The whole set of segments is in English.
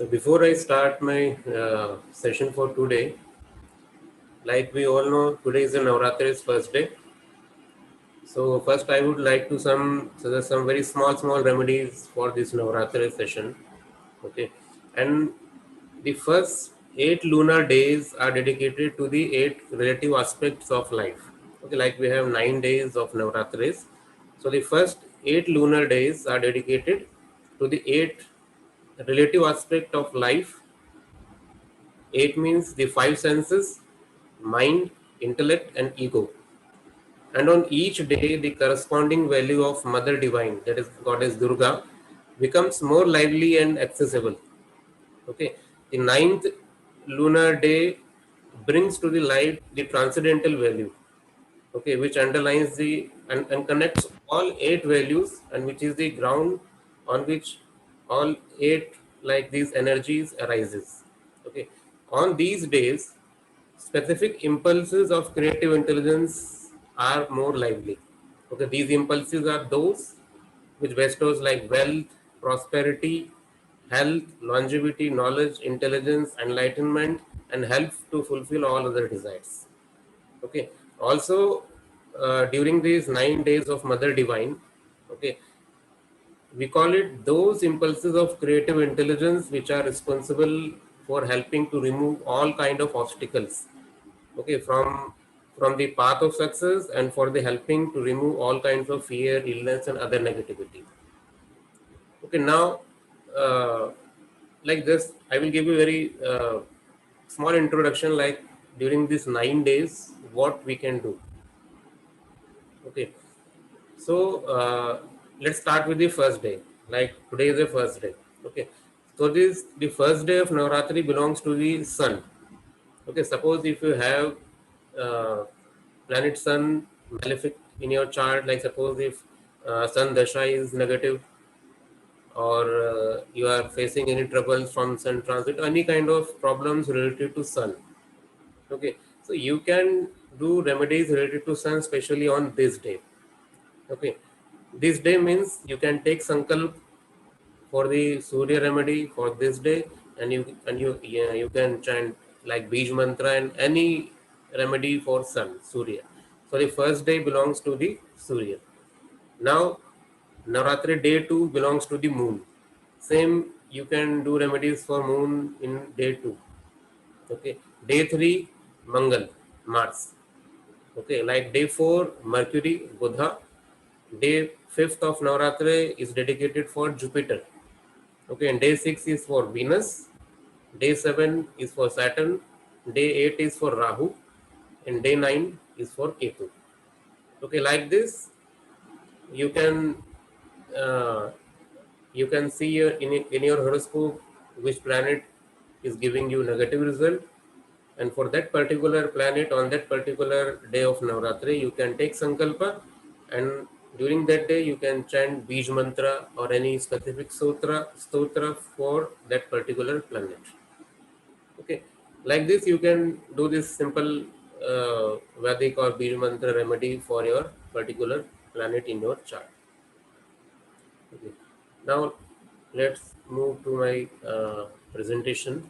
So before I start my session for today, like we all know, today is the Navratri's first day. So first I would like to suggest some very small remedies for this Navratri session. Okay, and the first 8 lunar days are dedicated to the 8 relative aspects of life. Okay, like we have 9 days of Navratris. So the first 8 lunar days are dedicated to the 8 relative aspect of life. 8 means the 5 senses, mind, intellect, and ego. And on each day, the corresponding value of Mother Divine, that is Goddess Durga, becomes more lively and accessible. Okay. The ninth lunar day brings to the light the transcendental value, okay, which underlines and connects all 8 values, and which is the ground on which all 8 like these energies arises. Okay. On these days, specific impulses of creative intelligence are more lively. Okay, these impulses are those which bestows like wealth, prosperity, health, longevity, knowledge, intelligence, enlightenment, and help to fulfill all other desires. Okay. Also, during these 9 days of Mother Divine, okay, we call it those impulses of creative intelligence which are responsible for helping to remove all kind of obstacles, okay, from the path of success, and for the helping to remove all kinds of fear, illness, and other negativity. Okay, now like this I will give you very small introduction, like during these 9 days what we can do. Okay, so let's start with the first day. Like today is the first day. Okay, so this the first day of Navratri belongs to the sun. Okay, suppose if you have uh, planet sun malefic in your chart, like suppose if sun dasha is negative, or you are facing any troubles from sun transit, any kind of problems related to sun. Okay, so you can do remedies related to sun, especially on this day. Okay, this day means you can take sankalp for the Surya remedy for this day, and you can chant like Bij mantra and any remedy for sun Surya. So the first day belongs to the Surya. Now Navratri day 2 belongs to the moon. Same, you can do remedies for moon in day 2. Okay, day 3 Mangal, Mars. Okay, like day 4 Mercury, Buddha. Day 5th of Navratri is dedicated for Jupiter. Okay, and day 6 is for Venus. Day 7 is for Saturn. Day 8 is for Rahu. And day 9 is for Ketu. Okay, like this, you can uh, you can see in your horoscope which planet is giving you negative result, and for that particular planet on that particular day of Navratri you can take sankalpa, and during that day you can chant Bij mantra or any specific stotra for that particular planet. Okay, like this you can do this simple Vedic or Bij mantra remedy for your particular planet in your chart. Okay. Now let's move to my presentation.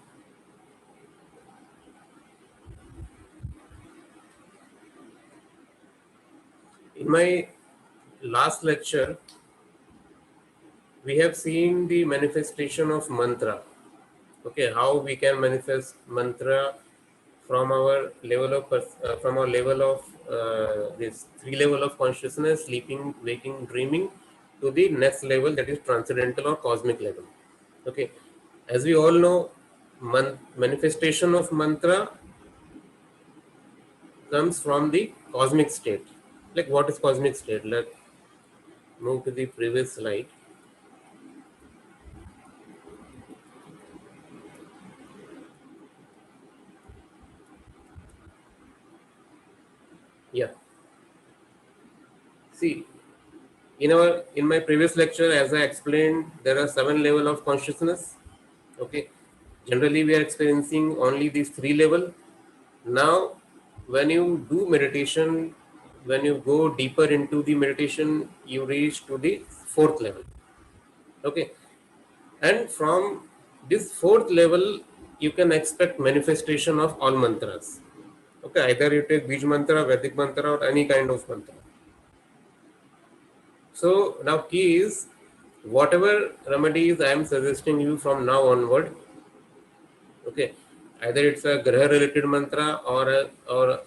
In my last lecture, we have seen the manifestation of mantra. Okay, how we can manifest mantra from our level of this 3 level of consciousness: sleeping, waking, dreaming, to the next level, that is transcendental or cosmic level. Okay, as we all know, manifestation of mantra comes from the cosmic state. Like what is cosmic state? Let's move to the previous slide. Yeah. See, in my previous lecture, as I explained, there are 7 levels of consciousness. Okay. Generally, we are experiencing only these 3 levels. Now, when you do meditation, when you go deeper into the meditation, you reach to the 4th level. Okay. And from This fourth level, you can expect manifestation of all mantras. Okay, either you take Bij mantra, Vedic mantra, or any kind of mantra. So now key is, whatever remedies I am suggesting you from now onward, okay, either it's a graha related mantra, or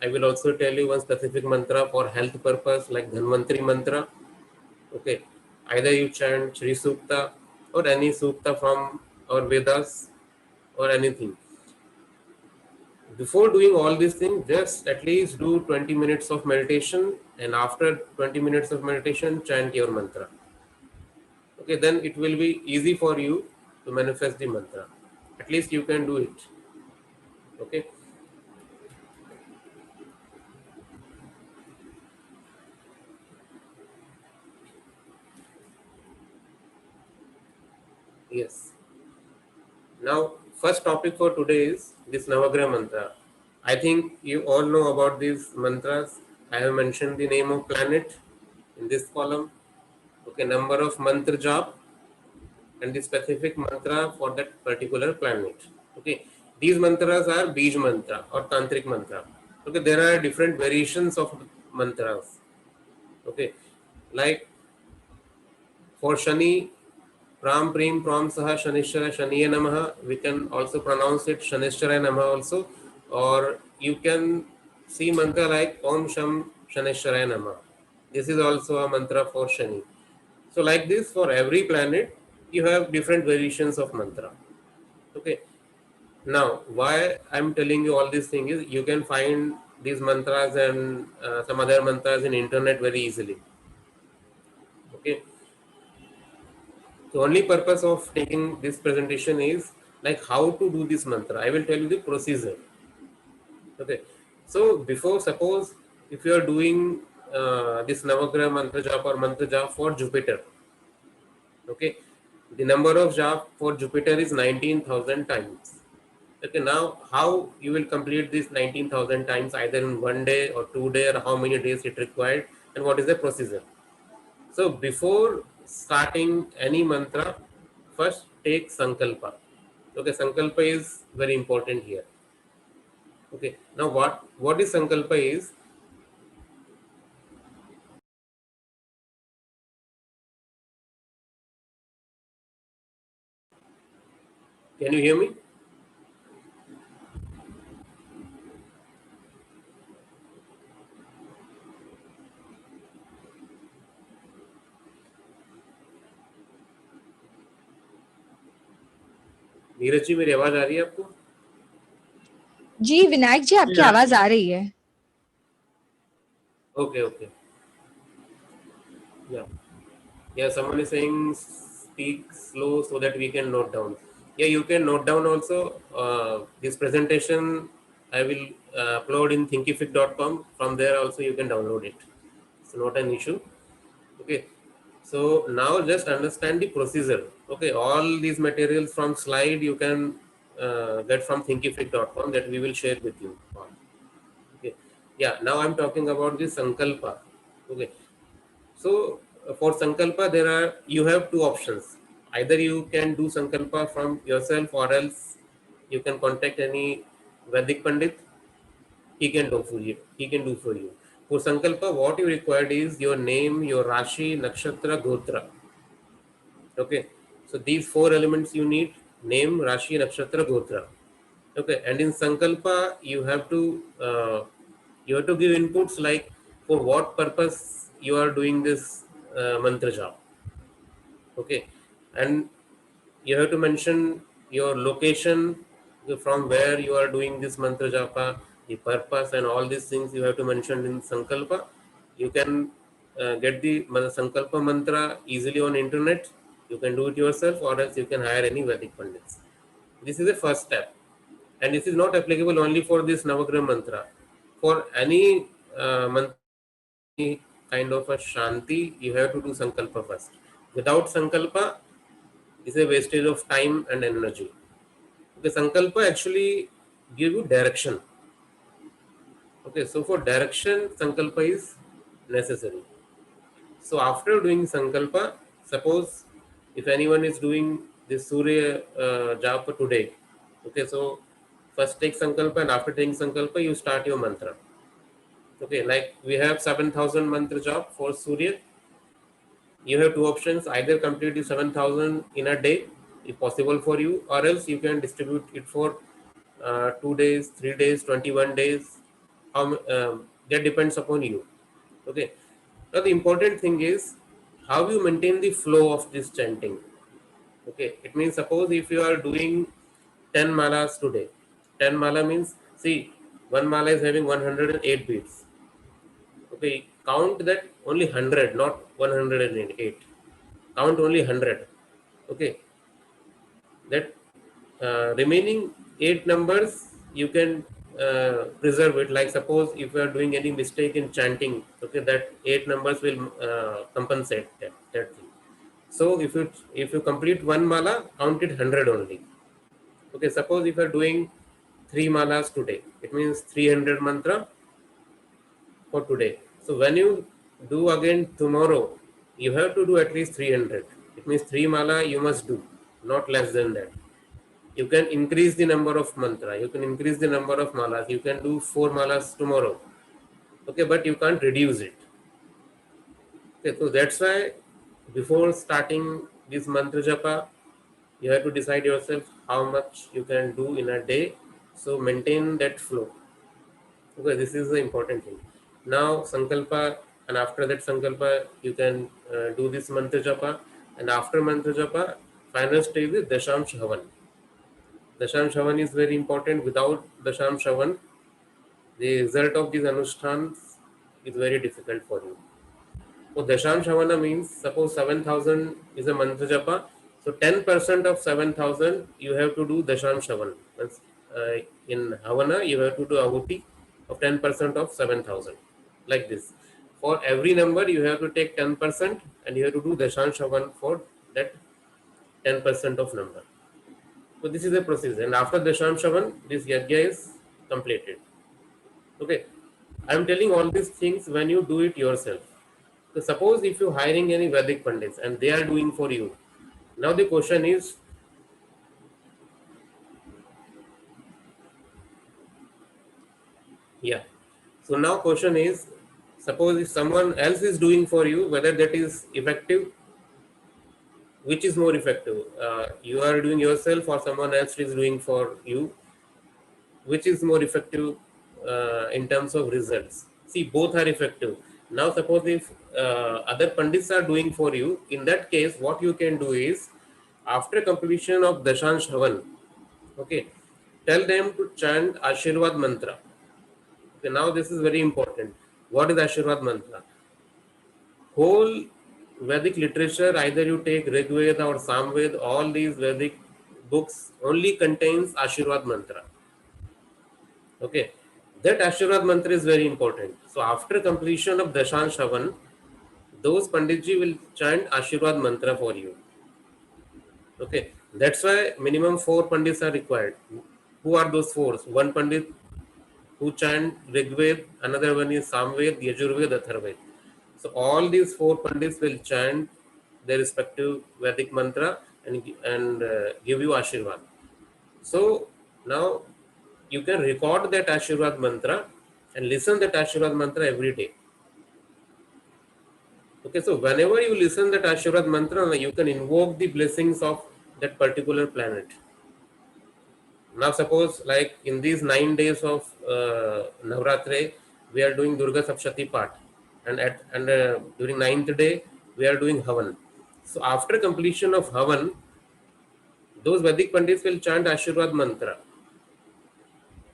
I will also tell you one specific mantra for health purpose like Dhanvantri mantra. Okay, either you chant Shri Sukta or any Sukta from our Vedas or anything. Before doing all these things, just at least do 20 minutes of meditation, and after 20 minutes of meditation, chant your mantra. Okay, then it will be easy for you to manifest the mantra. At least you can do it. Okay. Yes. Now, first topic for today is this Navagraha mantra. I think you all know about these mantras. I have mentioned the name of planet in this column. Okay, number of mantra jap and the specific mantra for that particular planet. Okay, these mantras are Bij mantra or Tantric mantra. Okay, there are different variations of mantras. Okay, like for Shani, Pram Prim Pram Saha Shanishara Shaniya Namaha, we can also pronounce it Shanishara Namaha also, or you can see mantra like Om Sham Shanishara Namaha. This is also a mantra for Shani. So like this, for every planet, you have different variations of mantra. Okay. Now, why I'm telling you all these things is you can find these mantras and some other mantras in internet very easily. Okay. The only purpose of taking this presentation is like how to do this mantra. I will tell you the procedure. Okay. So before, suppose if you are doing this Navagraha mantra japa or mantra japa for Jupiter. Okay. The number of japa for Jupiter is 19,000 times. Okay. Now, how you will complete this 19,000 times either in 1 day or 2 days, or how many days it required, and what is the procedure? So before starting any mantra, first take sankalpa. Okay, sankalpa is very important here. Okay, now what is sankalpa is? Can you hear me? Neeraj ji मेरी आवाज आ रही है आपको? जी विनायक जी आपकी आवाज आ रही है. Okay, okay. Yeah. Yeah, someone is saying speak slow so that we can note down. Yeah, you can note down also. This presentation I will upload in thinkific.com. From there also you can download it. It's not an issue. Okay. So now just understand the procedure. Okay, all these materials from slide you can get from thinkific.com that we will share with you. Okay. Yeah, now I'm talking about the sankalpa. Okay. So for sankalpa, there are, you have two options. Either you can do sankalpa from yourself, or else you can contact any Vedic Pandit. He can do for you. He can do for you. For sankalpa, what you required is your name, your Rashi, Nakshatra, Gotra. Okay. So these four elements you need: name, Rashi, Nakshatra, Gotra. Okay. And in sankalpa, you have to give inputs like for what purpose you are doing this mantra japa. Okay, and you have to mention your location, from where you are doing this mantra japa, the purpose, and all these things you have to mention in sankalpa. You can get the sankalpa mantra easily on internet. You can do it yourself, or else you can hire any Vedic pandits. This is the first step, and this is not applicable only for this Navagraha mantra. For any mantra, kind of a shanti, you have to do sankalpa first. Without sankalpa, it's a wastage of time and energy. The sankalpa actually give you direction. Okay, so for direction, sankalpa is necessary. So after doing sankalpa, suppose if anyone is doing this Surya japa today. Okay, so first take sankalpa, and after taking sankalpa, you start your mantra. Okay, like we have 7,000 mantra jap for Surya. You have two options: either complete the 7,000 in a day, if possible for you, or else you can distribute it for 2 days, 3 days, 21 days. That depends upon you. Okay. Now the important thing is how you maintain the flow of this chanting. Okay. It means suppose if you are doing 10 malas today, 10 mala means, see, one mala is having 108 beats. Okay. Count that only 100, not 108. Count only 100. Okay. That remaining 8 numbers you can preserve it. Like suppose if you are doing any mistake in chanting, okay, that 8 numbers will compensate that thing. So if you complete one mala, count it 100 only. Okay, suppose if you are doing 3 malas today, it means 300 mantra for today. So when you do again tomorrow, you have to do at least 300. It means 3 mala you must do, not less than that. You can increase the number of mantra, you can increase the number of malas, you can do 4 malas tomorrow. Okay, but you can't reduce it. Okay, so that's why before starting this mantra japa, you have to decide yourself how much you can do in a day. So maintain that flow. Okay, this is the important thing. Now sankalpa, and after that sankalpa, you can do this mantra japa, and after mantra japa, final stage is dasham shavan. Dasham shavan is very important. Without dasham shavan, the result of these anushtans is very difficult for you. So Dasham Shavana means suppose 7,000 is a mantra japa. So 10% of 7,000 you have to do Dasham Shavan. In Havana you have to do ahuti of 10% of 7,000. Like this. For every number you have to take 10% and you have to do Dasham Shavan for that 10% of number. So this is the process. And after Dasham Shavan, this yajna is completed. Okay. I am telling all these things when you do it yourself. So suppose if you're hiring any Vedic Pandits and they are doing for you. Now the question is, yeah. So now question is, suppose if someone else is doing for you, whether that is effective, which is more effective? You are doing yourself or someone else is doing for you, which is more effective in terms of results? See, both are effective. Now suppose if other pandits are doing for you, in that case what you can do is, after completion of Dashan Shavan, okay, tell them to chant Ashirvad mantra. Okay, now this is very important. What is Ashirvad mantra? Whole Vedic literature, either you take Rig Veda or Samved, all these Vedic books only contains Ashirvad mantra. Okay, that Ashirvad mantra is very important. So after completion of Dashan Shavan, those Panditji will chant Ashirvad mantra for you. Okay, that's why minimum 4 Pandits are required. Who are those 4? One Pandit who chant Rigved, another one is Samved, Yajurved, Atharved. So all these 4 Pandits will chant their respective Vedic mantra and give you Ashirvad. So now you can record that Ashirvad mantra and listen that Ashirvad mantra every day. Okay, so whenever you listen that Ashirvad mantra, you can invoke the blessings of that particular planet. Now suppose like in these 9 days of Navratri, we are doing Durga Sapshati Path, and during 9th day we are doing Havan. So after completion of Havan, those Vedic Pandits will chant Ashirvad mantra.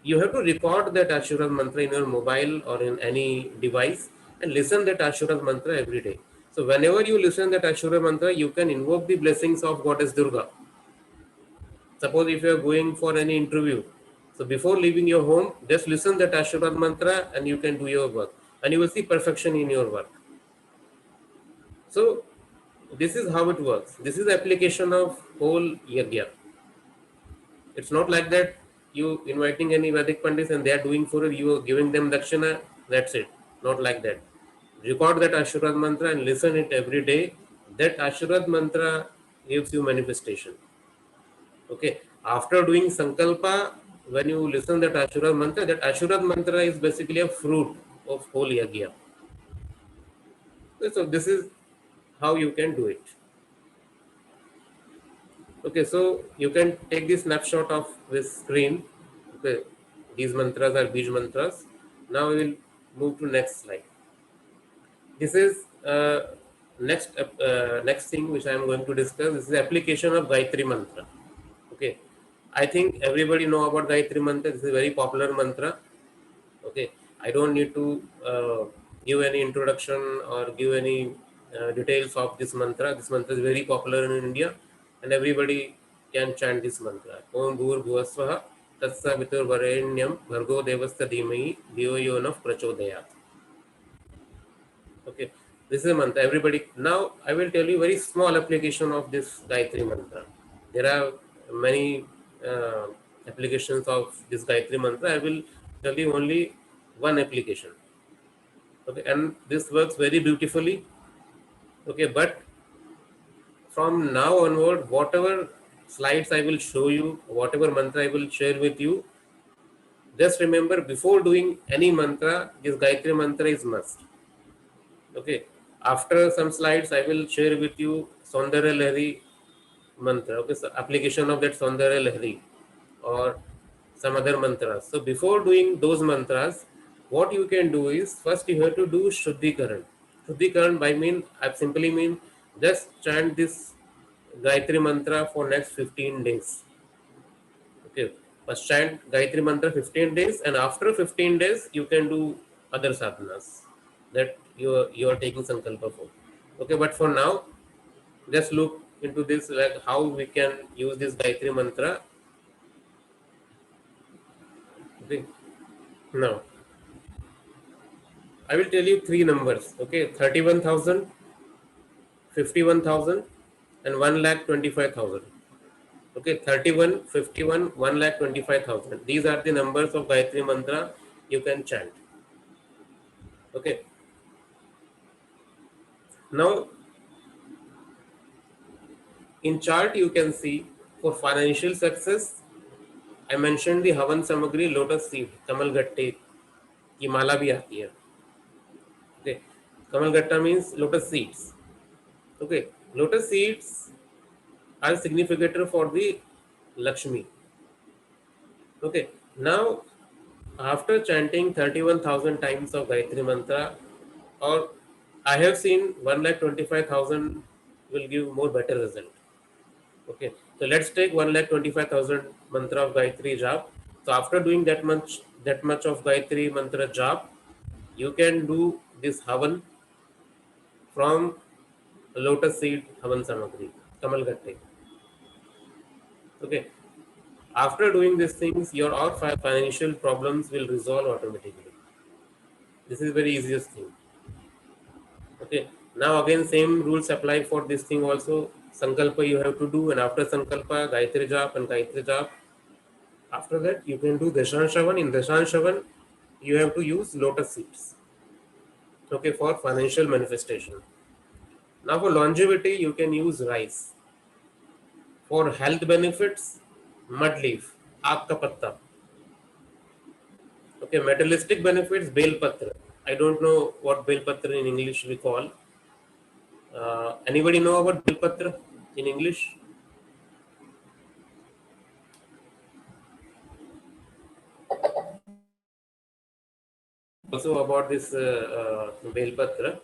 You have to record that Ashirvad mantra in your mobile or in any device and listen that Ashirvad mantra every day. So whenever you listen that Ashirvad mantra, you can invoke the blessings of Goddess Durga. Suppose if you are going for any interview, so before leaving your home, just listen that Ashirvad mantra and you can do your work, and you will see perfection in your work. So this is how it works. This is the application of whole yajna. It's not like that you inviting any Vedic Pandits and they are doing for you, you are giving them dakshina, that's it. Not like that. Record that Ashirvad mantra and listen it every day. That Ashirvad mantra gives you manifestation. Okay, after doing Sankalpa, when you listen that Ashurad mantra is basically a fruit of whole yagya. So this is how you can do it. Okay, so you can take this snapshot of this screen. Okay, these mantras are Bij mantras. Now we will move to next slide. This is next thing which I am going to discuss. This is the application of Gayatri mantra. Okay, I think everybody know about Gayatri mantra. This is a very popular mantra. Okay, I don't need to give any introduction or give any details of this mantra. This mantra is very popular in India, and everybody can chant this mantra. Om Bhur Bhuvasvaha Tatsa Vitur Varenyam Bhargo Devastha Dhimahi Dhiyo Yo Nah Prachodayat. Okay, this is a mantra. Everybody, now I will tell you very small application of this Gayatri mantra. There are many applications of this Gayatri mantra. I will tell you only one application. Okay, and this works very beautifully. Okay, but from now onward, whatever slides I will show you, whatever mantra I will share with you, just remember before doing any mantra, this Gayatri mantra is must. Okay, after some slides, I will share with you Saundarya Lahari mantra. Okay, so application of that Saundarya Lahari or some other mantras. So before doing those mantras, what you can do is first you have to do Shuddhikaran. Shuddhikaran by mean, I simply mean just chant this Gayatri mantra for next 15 days. Okay, first chant Gayatri mantra 15 days, and after 15 days you can do other sadhanas that you are taking sankalpa for. Okay, but for now, just look into this, like how we can use this Gayatri mantra. Okay, now I will tell you three numbers. Okay, 31,000, 51,000, and 1,25,000. Okay, 31, 51, 1,25,000. These are the numbers of Gayatri mantra you can chant. Okay. Now, in chart you can see for financial success, I mentioned the Havan Samagri lotus seed, Kamal Gatte, की माला भी आती है. Okay, Kamal Gatta means lotus seeds. Okay, lotus seeds are significator for the Lakshmi. Okay, now after chanting 31,000 times of Gayatri mantra, or I have seen 1,25,000 will give more better result. Okay, so let's take 1,25,000 mantra of Gayatri jap. So after doing that much of Gayatri mantra jap, you can do this Havan from lotus seed Havan Samagri, Kamal Gatte. Okay, after doing these things, your all financial problems will resolve automatically. This is very easiest thing. Okay, now again same rules apply for this thing also. Sankalpa you have to do, and after Sankalpa, Gayatri jap and Gayatri jap. After that, you can do Dashan Shravan. In Dashan Shravan, you have to use lotus seeds. Okay, for financial manifestation. Now for longevity, you can use rice. For health benefits, mud leaf, aak ka patta. Okay, materialistic benefits, bel patra. I don't know what bel patra in English we call. Anybody know about bel patra in English? Also about this bel patra.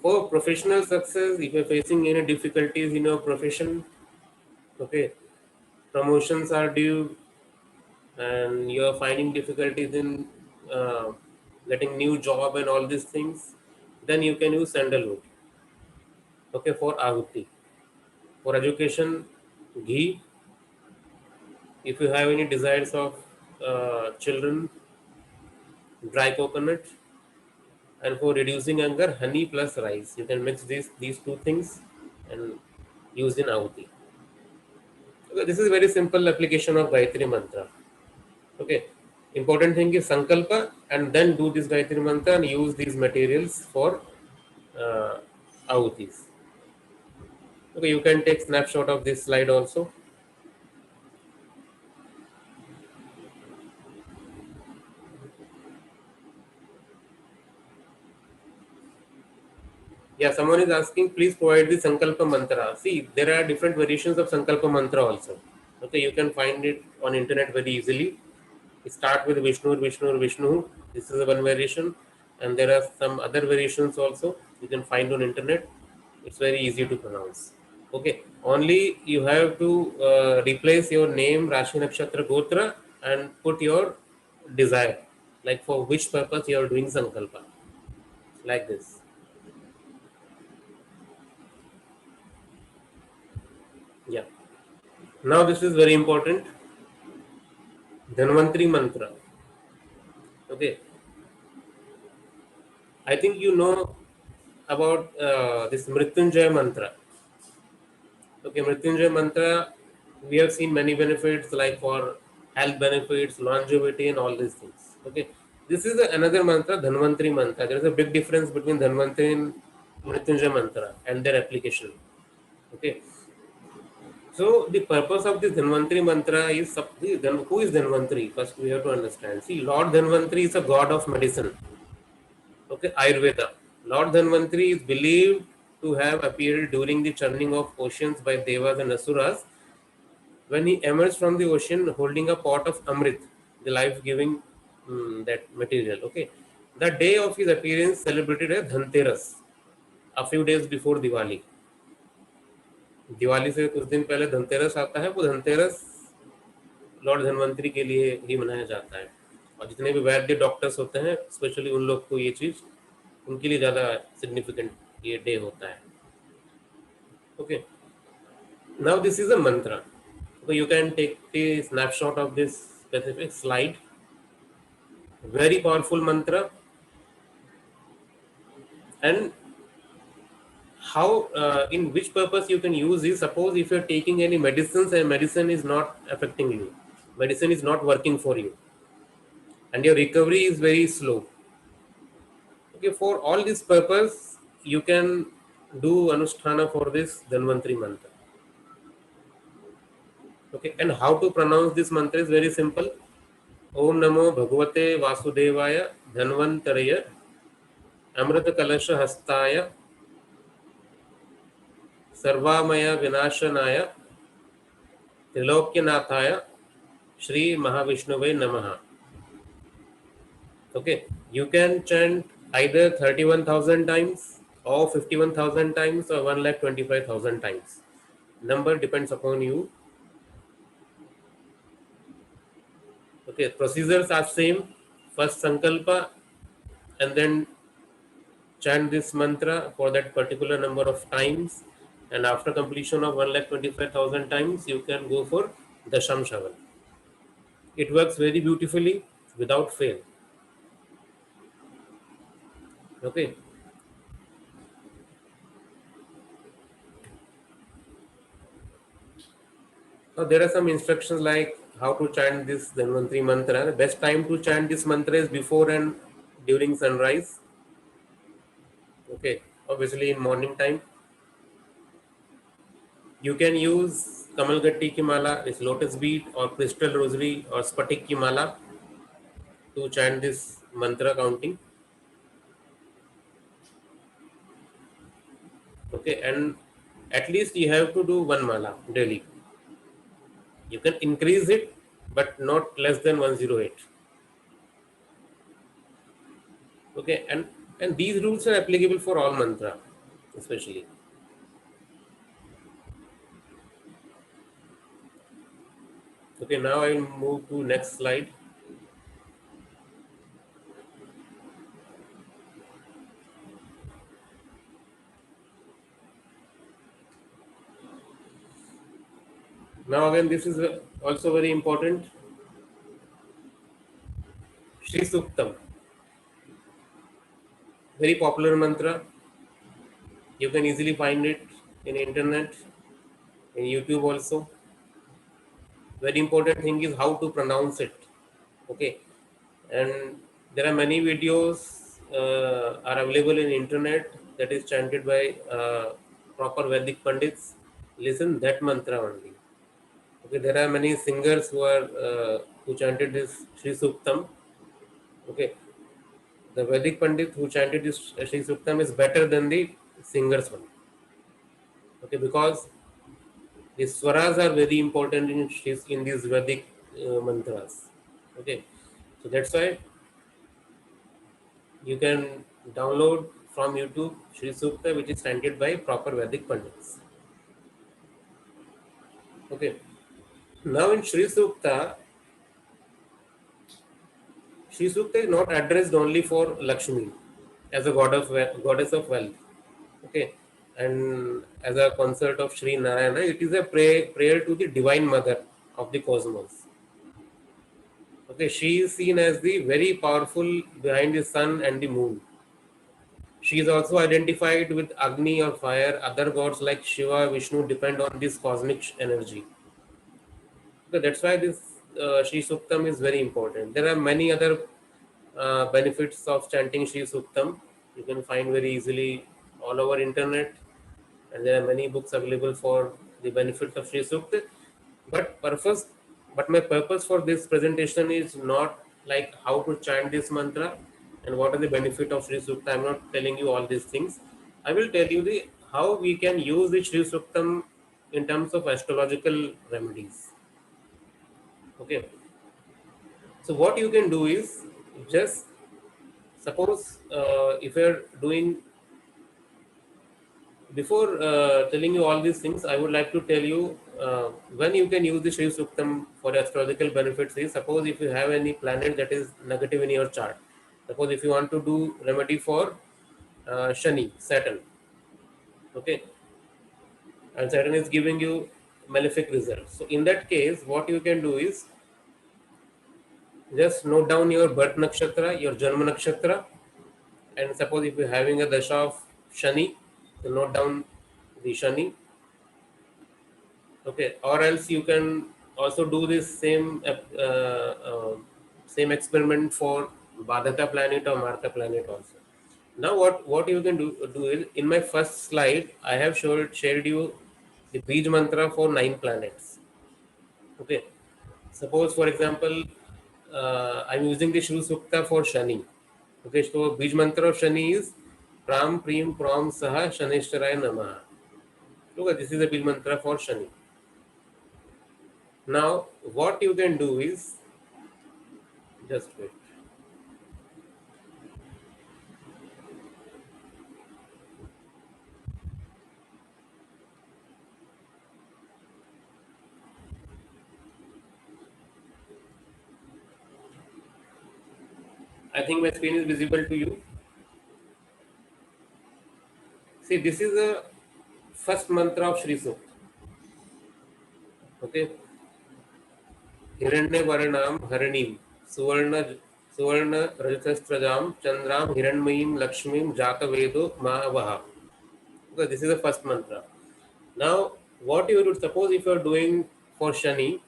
For professional success, if you're facing any difficulties in your profession, okay, promotions are due and you're finding difficulties in getting new job and all these things, then you can use sandalwood. Okay, for ahuti. For education, ghee. If you have any desires of children, dry coconut. And for reducing anger, honey plus rice. You can mix these two things and use in ahuti. Okay, this is a very simple application of Gayatri mantra. Okay, important thing is sankalpa and then do this Gayatri mantra and use these materials for ahutis. Okay, you can take snapshot of this slide also. Yeah, someone is asking, please provide the Sankalpa mantra. See, there are different variations of Sankalpa mantra also. Okay, you can find it on internet very easily. Start with Vishnu, Vishnu, Vishnu. This is one variation, and there are some other variations also you can find on internet. It's very easy to pronounce. Okay, only you have to replace your name, Rashi Nakshatra Gotra, and put your desire, like for which purpose you are doing Sankalpa, like this. Yeah. Now this is very important. Dhanvantri mantra. Okay, I think you know about this Mrityunjay mantra. Okay, Mrityunjay mantra, we have seen many benefits like for health benefits, longevity, and all these things. Okay, this is another mantra, Dhanvantri mantra. There is a big difference between Dhanvantri and Mrityunjay mantra and their application. Okay, so the purpose of this Dhanvantri mantra is who is Dhanvantri? First, we have to understand. See, Lord Dhanvantri is a god of medicine. Okay, Ayurveda. Lord Dhanvantri is believed to have appeared during the churning of oceans by Devas and Asuras when he emerged from the ocean holding a pot of Amrit, the life giving that material. Okay, the day of his appearance celebrated as Dhanteras, a few days before Diwali. Diwali से कुछ दिन पहले धनतेरस आता है, वो Dhanteras Lord Dhanvantari के लिए ही मनाया जाता है। और जितने भी वैद्य डॉक्टर्स होते हैं, स्पेशली उन लोग को ये चीज़ उनके लिए ज़्यादा सिग्निफिकेंट ये डे होता है। Okay, now this is a मंत्र, so you can take the snapshot of this specific slide. Very powerful mantra. And how in which purpose you can use is, suppose if you're taking any medicines and medicine is not affecting you, medicine is not working for you, and your recovery is very slow. Okay, for all this purpose you can do anusthana for this Dhanvantri mantra. Okay, and how to pronounce this mantra is very simple. Om Namo Bhagavate Vasudevaya Dhanvantaraya Amrita Kalasha Hastaya Sarvamaya Vinashanaya Trilokyanataya Shri Mahavishnuve Namaha. Okay, you can chant either 31,000 times or 51,000 times or 1,25,000 times. Number depends upon you. Okay, procedures are same. First Sankalpa and then chant this mantra for that particular number of times, and after completion of 1,25,000 times you can go for Dasham Shavan. It works very beautifully without fail. Okay. Now there are some instructions like how to chant this Dhanvantri mantra. The best time to chant this mantra is before and during sunrise. Okay, obviously in morning time. You can use Kamalgatti ki mala, is lotus bead, or crystal rosary, or spatik ki mala to chant this mantra counting. Okay, and at least you have to do one mala daily. You can increase it, but not less than 108. Okay, and these rules are applicable for all mantra, especially. Okay, now I will move to next slide. Now again, this is also very important. Shri Suktam, very popular mantra. You can easily find it in internet, in YouTube also. Very important thing is how to pronounce it. Okay, and there are many videos are available in internet that is chanted by proper Vedic Pandits. listen that mantra only. Okay, there are many singers who chanted this Sri Suktam. Okay, the Vedic Pandit who chanted this Sri Suktam is better than the singers one. Okay, because the swaras are very important in these Vedic mantras. Okay, so that's why you can download from YouTube Sri Sukta, which is chanted by proper Vedic Pandits. Okay, now in Sri Sukta is not addressed only for Lakshmi as a goddess of wealth. Okay, and as a consort of Sri Narayana, it is a prayer to the Divine Mother of the cosmos. Okay, she is seen as the very powerful behind the sun and the moon. She is also identified with Agni or fire. Other gods like Shiva, Vishnu depend on this cosmic energy. Okay, that's why this Sri Suktam is very important. There are many other benefits of chanting Sri Suktam. You can find very easily all over internet, and there are many books available for the benefits of Sri Sukta. But purpose, but my purpose for this presentation is not like how to chant this mantra and what are the benefit of Sri Sukta. I'm not telling you all these things. I will tell you the how we can use the Sri Suktam in terms of astrological remedies. Okay. So what you can do is just suppose if you're doing before telling you all these things, I would like to tell you when you can use the Shri Suktam for astrological benefits is suppose if you have any planet that is negative in your chart. Suppose if you want to do remedy for Shani, Saturn, okay, and Saturn is giving you malefic results. So in that case, what you can do is just note down your birth nakshatra, your Janma nakshatra, and suppose if you're having a dasha of Shani, so note down the Shani. Okay, or else you can also do this same experiment for Badaka planet or Martha planet also. Now what you can do is in my first slide I have shared you the Bij mantra for 9 planets. Okay, suppose for example I'm using the Shri Sukta for Shani. Okay, so Bij mantra of Shani is Pram Prim Pram Saha Shanishtaraya Namaha. Okay, this is the Bij mantra for Shani. Now, what you can do is just wait. I think my screen is visible to you. See, this is the first mantra of Shri Sukta. Okay. Hiranye Varanam Haranim Suvarna Rajatastrajam Chandram Hiranmayim Lakshmim Jata Vedo Mahavaha. Okay, this is the first mantra. Now, what you would suppose if you are doing for Shani,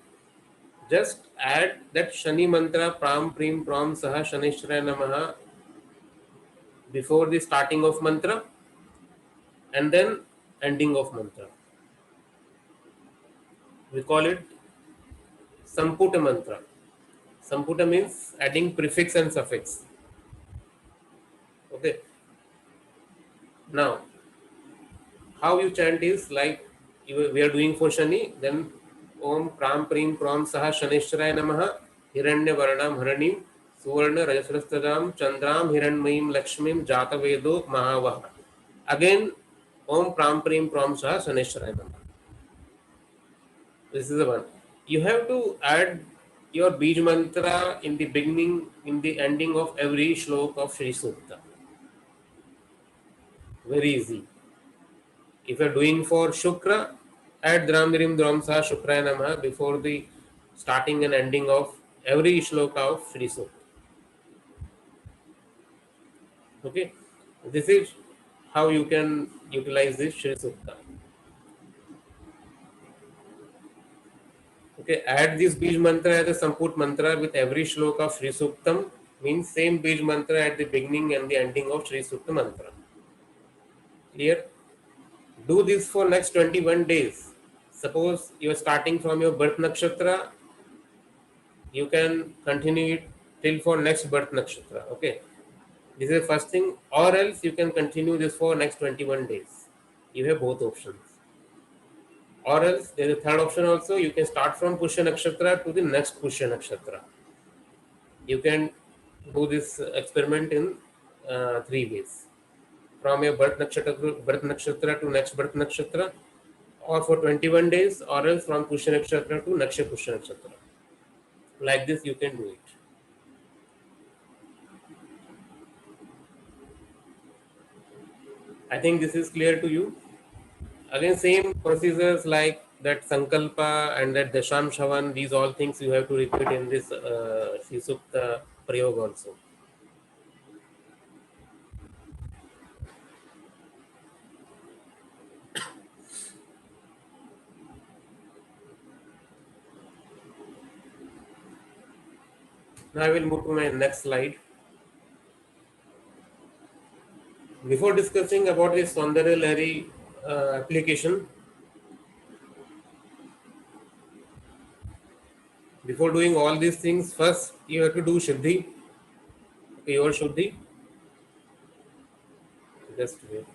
just add that Shani mantra Pram Prim Pram Saha Shanishtaraya Namaha before the starting of mantra and then ending of mantra. We call it Samputa mantra. Samputa means adding prefix and suffix. Okay. Now, how you chant is like we are doing for Shani, then Om Pram Prim Pram Saha Shanishtaraya Namaha Hiranya Varanam Haranim Suvarna Rajasrastadam Chandram Hiranmayim Lakshmim Jata Vedo Mahavaha. Again, Om Pram Prim Pram Saha Shanishtaraya Namaha. This is the one. You have to add your Bij mantra in the beginning, in the ending of every shlok of Sri Sukta. Very easy. If you are doing for Shukra, add Dram Dirim Dram Saha Shukraya Namaha before the starting and ending of every shloka of Sri Sukta. Okay, this is how you can utilize this Sri Sukta. Okay, add this Bij mantra as a Samput mantra with every shloka of Sri Suktam, means same Bij mantra at the beginning and the ending of Sri Sukta mantra. Clear? Do this for next 21 days. Suppose you are starting from your birth nakshatra, you can continue it till for next birth nakshatra. Okay, this is the first thing, or else you can continue this for next 21 days. You have both options. Or else there is a third option also. You can start from Pushya nakshatra to the next Pushya nakshatra. You can do this experiment in 3 ways. From your birth nakshatra to next birth nakshatra, or for 21 days, or else from Pushya nakshatra to Naksha Pushya nakshatra. Like this you can do it. I think this is clear to you. Again, same procedures like that Sankalpa and that Dasham Shavan, these all things you have to repeat in this Shri Sukta Prayog also. Now I will move to my next slide. Before discussing about this Saundarya Lahari application, before doing all these things, first you have to do Shuddhi, your Shuddhi. Just wait.